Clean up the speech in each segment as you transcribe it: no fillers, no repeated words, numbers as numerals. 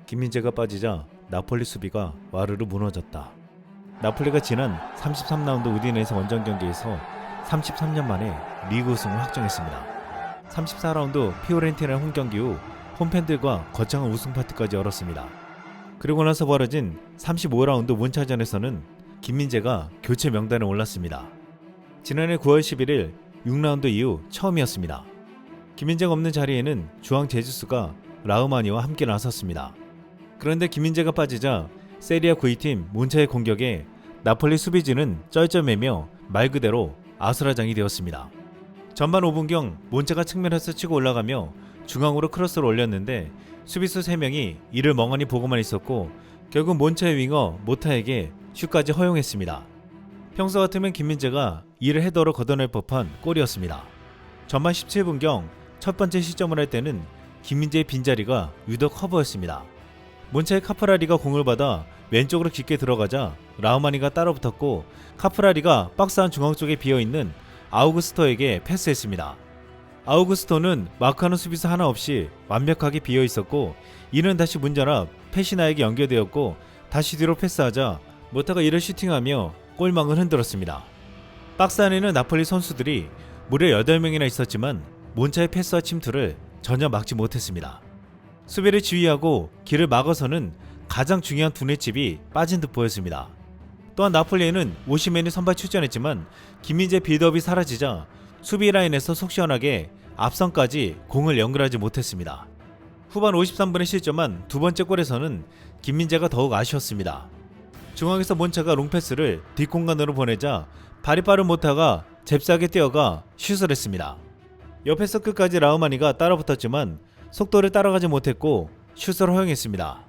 김민재가 빠지자 나폴리 수비가 와르르 무너졌다. 나폴리가 지난 33라운드 우디네세 원정 경기에서 33년 만에 리그 우승을 확정했습니다. 34라운드 피오렌티나 홈경기 후 홈팬들과 거창한 우승 파티까지 열었습니다. 그리고 나서 벌어진 35라운드 문차전에서는 김민재가 교체 명단에 올랐습니다. 지난해 9월 11일 6라운드 이후 처음이었습니다. 김민재가 없는 자리에는 주앙 제주스가 라흐마니와 함께 나섰습니다. 그런데 김민재가 빠지자 세리아 9위팀 몬차의 공격에 나폴리 수비진은 쩔쩔매며 말 그대로 아수라장이 되었습니다. 전반 5분경 몬차가 측면에서 치고 올라가며 중앙으로 크로스를 올렸는데 수비수 3명이 이를 멍하니 보고만 있었고 결국 몬차의 윙어 모타에게 슛까지 허용했습니다. 평소 같으면 김민재가 이를 헤더로 걷어낼 법한 골이었습니다. 전반 17분경 첫 번째 시점을 할 때는 김민재의 빈자리가 유독 커버였습니다. 몬차의 카프라리가 공을 받아 왼쪽으로 깊게 들어가자 라흐마니가 따라붙었고 카프라리가 박스 안 중앙 쪽에 비어있는 아우구스토에게 패스했습니다. 아우구스토는 마크하는 수비수 하나 없이 완벽하게 비어있었고 이는 다시 문전앞 페시나에게 연결되었고 다시 뒤로 패스하자 모타가 이를 슈팅하며 골망을 흔들었습니다. 박스 안에는 나폴리 선수들이 무려 8명이나 있었지만 몬차의 패스와 침투를 전혀 막지 못했습니다. 수비를 지휘하고 길을 막아서는 가장 중요한 두뇌칩이 빠진 듯 보였습니다. 또한 나폴리에는 오시멘이 선발 출전했지만 김민재 빌드업이 사라지자 수비 라인에서 속 시원하게 앞선까지 공을 연결하지 못했습니다. 후반 53분에 실점한 두 번째 골에서는 김민재가 더욱 아쉬웠습니다. 중앙에서 몬차가 롱패스를 뒷공간으로 보내자 발이 빠른 모타가 잽싸게 뛰어가 슛을 했습니다. 옆에서 끝까지 라흐마니가 따라붙었지만 속도를 따라가지 못했고 슛을 허용했습니다.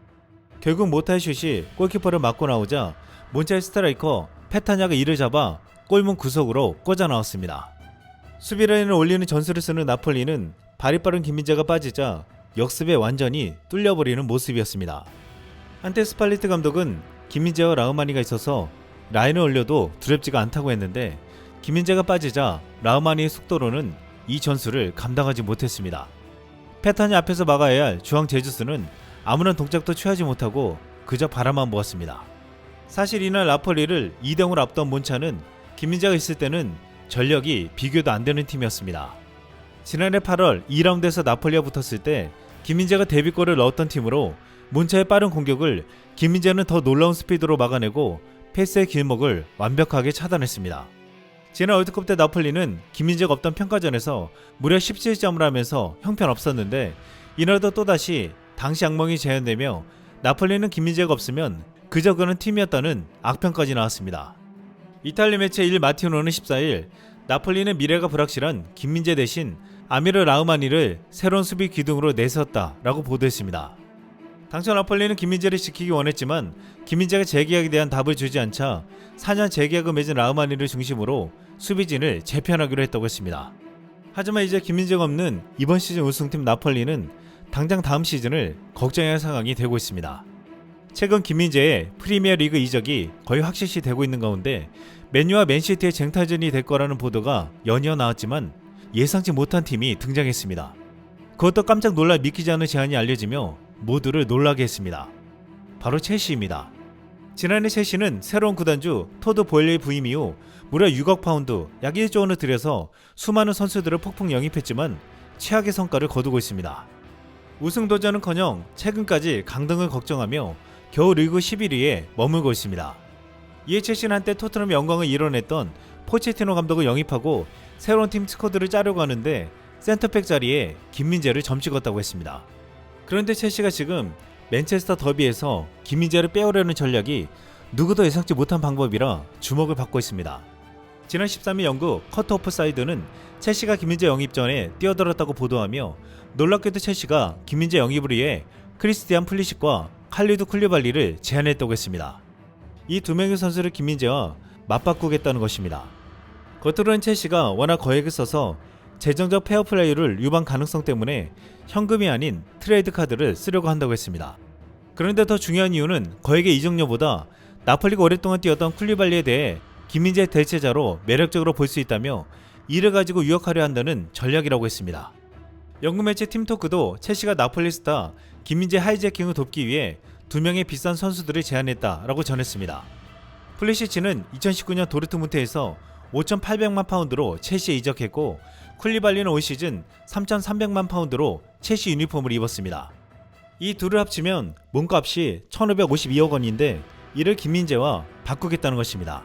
결국 모타의 슛이 골키퍼를 맞고 나오자 몬차의 스트라이커 페타냐가 이를 잡아 골문 구석으로 꽂아 나왔습니다. 수비라인을 올리는 전술을 쓰는 나폴리는 발이 빠른 김민재가 빠지자 역습에 완전히 뚫려버리는 모습이었습니다. 한때 스팔리트 감독은 김민재와 라흐마니가 있어서 라인을 올려도 두렵지가 않다고 했는데 김민재가 빠지자 라흐마니의 속도로는 이 전술을 감당하지 못했습니다. 페타냐 앞에서 막아야 할 주앙 제주스는 아무런 동작도 취하지 못하고 그저 바라만 보았습니다. 사실 이날 나폴리를 2대0으로 앞둔 몬차는 김민재가 있을 때는 전력이 비교도 안 되는 팀이었습니다. 지난해 8월 2라운드에서 나폴리와 붙었을 때 김민재가 데뷔골을 넣었던 팀으로 몬차의 빠른 공격을 김민재는 더 놀라운 스피드로 막아내고 패스의 길목을 완벽하게 차단했습니다. 지난 월드컵 때 나폴리는 김민재가 없던 평가전에서 무려 17점을 하면서 형편없었는데 이날도 또다시 당시 악몽이 재현되며 나폴리는 김민재가 없으면 그저 그런 팀이었다는 악평까지 나왔습니다. 이탈리 매체 일 마티노는 14일 나폴리는 미래가 불확실한 김민재 대신 아미르 라흐마니를 새로운 수비 기둥으로 내세웠다라고 보도했습니다. 당초 나폴리는 김민재를 지키기 원했지만 김민재가 재계약에 대한 답을 주지 않자 4년 재계약을 맺은 라흐마니를 중심으로 수비진을 재편하기로 했다고 했습니다. 하지만 이제 김민재가 없는 이번 시즌 우승팀 나폴리는 당장 다음 시즌을 걱정해야 할 상황이 되고 있습니다. 최근 김민재의 프리미어리그 이적이 거의 확실시 되고 있는 가운데 맨유와 맨시티의 쟁탈전이 될 거라는 보도가 연이어 나왔지만 예상치 못한 팀이 등장했습니다. 그것도 깜짝 놀라 믿기지 않은 제안이 알려지며 모두를 놀라게 했습니다. 바로 첼시입니다. 지난해 첼시는 새로운 구단주 토드 보일리의 부임 이후 무려 6억 파운드 약 1조 원을 들여서 수많은 선수들을 폭풍 영입했지만 최악의 성과를 거두고 있습니다. 우승 도전은커녕 최근까지 강등을 걱정하며 겨우 리그 11위에 머물고 있습니다. 이에 첼시는 한때 토트넘 영광을 이뤄냈던 포체티노 감독을 영입하고 새로운 팀 스쿼드를 짜려고 하는데 센터백 자리에 김민재를 점찍었다고 했습니다. 그런데 첼시가 지금 맨체스터 더비에서 김민재를 빼오려는 전략이 누구도 예상치 못한 방법이라 주목을 받고 있습니다. 지난 13일 영국 커트 오프 사이드는 첼시가 김민재 영입 전에 뛰어들었다고 보도하며 놀랍게도 첼시가 김민재 영입을 위해 크리스티안 플리식과 칼리두 쿨리발리를 제안했다고 했습니다. 이 두 명의 선수를 김민재와 맞바꾸겠다는 것입니다. 겉으로는 첼시가 워낙 거액을 써서 재정적 페어플레이를 유발 가능성 때문에 현금이 아닌 트레이드 카드를 쓰려고 한다고 했습니다. 그런데 더 중요한 이유는 거액의 이적료보다 나폴리가 오랫동안 뛰었던 쿨리발리에 대해 김민재의 대체자로 매력적으로 볼 수 있다며 이를 가지고 유혹하려 한다는 전략이라고 했습니다. 영국 매체 팀토크도 첼시가 나폴리 스타 김민재 하이제킹을 돕기 위해 2명의 비싼 선수들을 제안했다라고 전했습니다. 플리시치는 2019년 도르트문트에서 5,800만 파운드로 첼시에 이적했고 쿨리발리는 올 시즌 3,300만 파운드로 첼시 유니폼을 입었습니다. 이 둘을 합치면 몸값이 1,552억 원인데 이를 김민재와 바꾸겠다는 것입니다.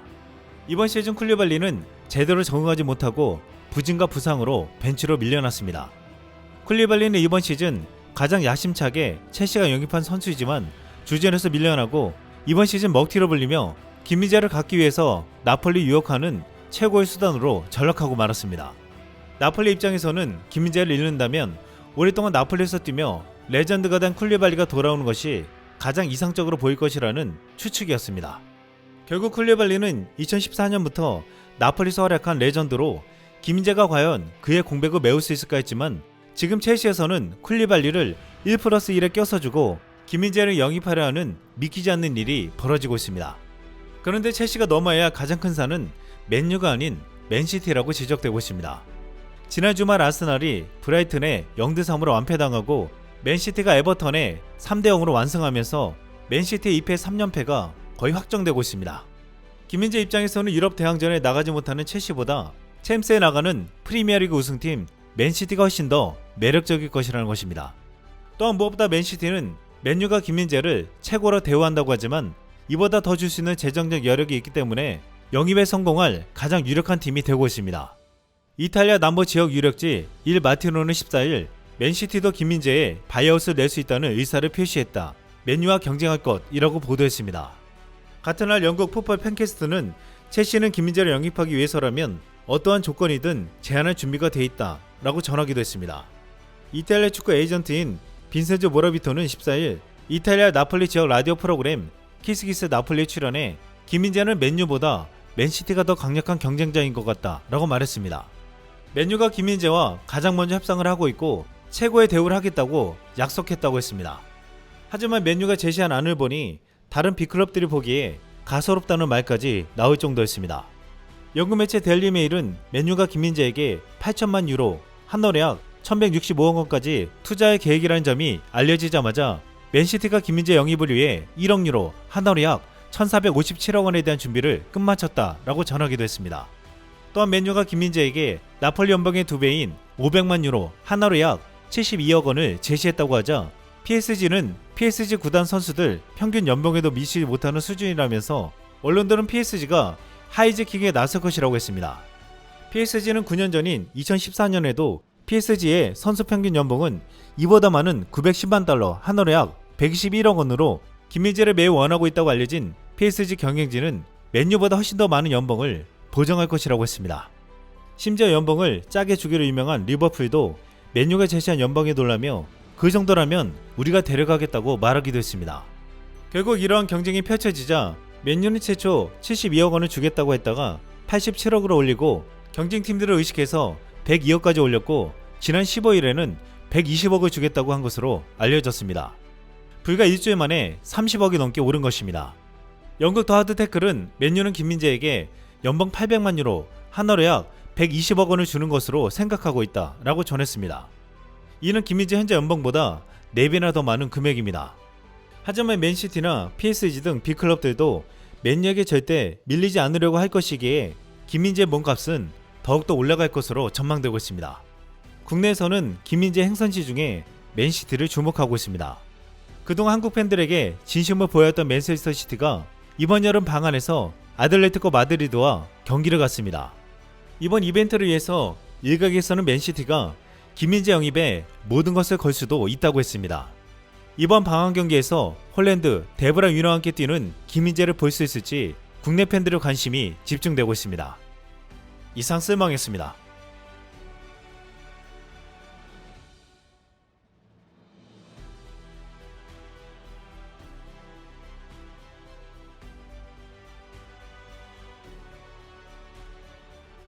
이번 시즌 쿨리발리는 제대로 적응하지 못하고 부진과 부상으로 벤치로 밀려났습니다. 쿨리발리는 이번 시즌 가장 야심차게 첼시가 영입한 선수이지만 주전에서 밀려나고 이번 시즌 먹튀로 불리며 김민재를 갖기 위해서 나폴리 유혹하는 최고의 수단으로 전락하고 말았습니다. 나폴리 입장에서는 김민재를 잃는다면 오랫동안 나폴리에서 뛰며 레전드가 된 쿨리발리가 돌아오는 것이 가장 이상적으로 보일 것이라는 추측이었습니다. 결국 쿨리발리는 2014년부터 나폴리에서 활약한 레전드로 김민재가 과연 그의 공백을 메울 수 있을까 했지만 지금 첼시에서는 쿨리발리를 1+1에 껴서주고 김민재를 영입하려 하는 믿기지 않는 일이 벌어지고 있습니다. 그런데 첼시가 넘어야 가장 큰 산은 맨유가 아닌 맨시티라고 지적되고 있습니다. 지난 주말 아스날이 브라이튼에 0-3으로 완패당하고 맨시티가 에버턴에 3-0으로 완승하면서 맨시티의 2패 3연패가 거의 확정되고 있습니다. 김민재 입장에서는 유럽 대항전에 나가지 못하는 첼시보다 챔스에 나가는 프리미어리그 우승팀 맨시티가 훨씬 더 매력적일 것이라는 것입니다. 또한 무엇보다 맨시티는 맨유가 김민재를 최고로 대우한다고 하지만 이보다 더 줄 수 있는 재정적 여력이 있기 때문에 영입에 성공할 가장 유력한 팀이 되고 있습니다. 이탈리아 남부 지역 유력지 일 마티노는 14일 맨시티도 김민재의 바이아웃을 낼 수 있다는 의사를 표시했다. 맨유와 경쟁할 것이라고 보도했습니다. 같은 날 영국 풋볼 팬캐스트는 첼시는 김민재를 영입하기 위해서라면 어떠한 조건이든 제한할 준비가 돼 있다 라고 전하기도 했습니다. 이탈리아 축구 에이전트인 빈센조 모라비토는 14일 이탈리아 나폴리 지역 라디오 프로그램 키스키스 나폴리에 출연해 김민재는 맨유보다 맨시티가 더 강력한 경쟁자인 것 같다 라고 말했습니다. 맨유가 김민재와 가장 먼저 협상을 하고 있고 최고의 대우를 하겠다고 약속했다고 했습니다. 하지만 맨유가 제시한 안을 보니 다른 빅클럽들이 보기에 가소롭다는 말까지 나올 정도였습니다. 영국 매체 데일리메일은 맨유가 김민재에게 8천만 유로, 한화로 약 1165억 원까지 투자할 계획이라는 점이 알려지자마자 맨시티가 김민재 영입을 위해 1억 유로, 한화로 약 1457억 원에 대한 준비를 끝마쳤다라고 전하기도 했습니다. 또한 맨유가 김민재에게 나폴리 연봉의 2배인 500만 유로, 한화로 약 72억 원을 제시했다고 하자 PSG는 PSG 구단 선수들 평균 연봉에도 미치지 못하는 수준이라면서 언론들은 PSG가 하이제킹에 나설 것이라고 했습니다. PSG는 9년 전인 2014년에도 PSG의 선수 평균 연봉은 이보다 많은 910만 달러, 한화로 약 121억 원으로 김민재를 매우 원하고 있다고 알려진 PSG 경영진은 맨유보다 훨씬 더 많은 연봉을 보정할 것이라고 했습니다. 심지어 연봉을 짜게 주기로 유명한 리버풀도 맨유가 제시한 연봉에 놀라며 그 정도라면 우리가 데려가겠다고 말하기도 했습니다. 결국 이러한 경쟁이 펼쳐지자 맨유는 최초 72억 원을 주겠다고 했다가 87억으로 올리고 경쟁팀들을 의식해서 102억까지 올렸고 지난 15일에는 120억을 주겠다고 한 것으로 알려졌습니다. 불과 일주일 만에 30억이 넘게 오른 것입니다. 영국 더 하드태클은 맨유는 김민재에게 연봉 800만 유로, 한화로 약 120억 원을 주는 것으로 생각하고 있다 라고 전했습니다. 이는 김민재 현재 연봉보다 4배나 더 많은 금액입니다. 하지만 맨시티나 PSG 등 빅클럽들도 맨유에게 절대 밀리지 않으려고 할 것이기에 김민재의 몸값은 더욱더 올라갈 것으로 전망되고 있습니다. 국내에서는 김민재 행선지 중에 맨시티를 주목하고 있습니다. 그동안 한국 팬들에게 진심을 보였던 맨체스터 시티가 이번 여름 방한해서 아틀레티코 마드리드와 경기를 갔습니다. 이번 이벤트를 위해서 일각에서는 맨시티가 김민재 영입에 모든 것을 걸 수도 있다고 했습니다. 이번 방한 경기에서 홀랜드 데브라 위너와 함께 뛰는 김민재를 볼 수 있을지 국내 팬들의 관심이 집중되고 있습니다. 이상 쓸망했습니다.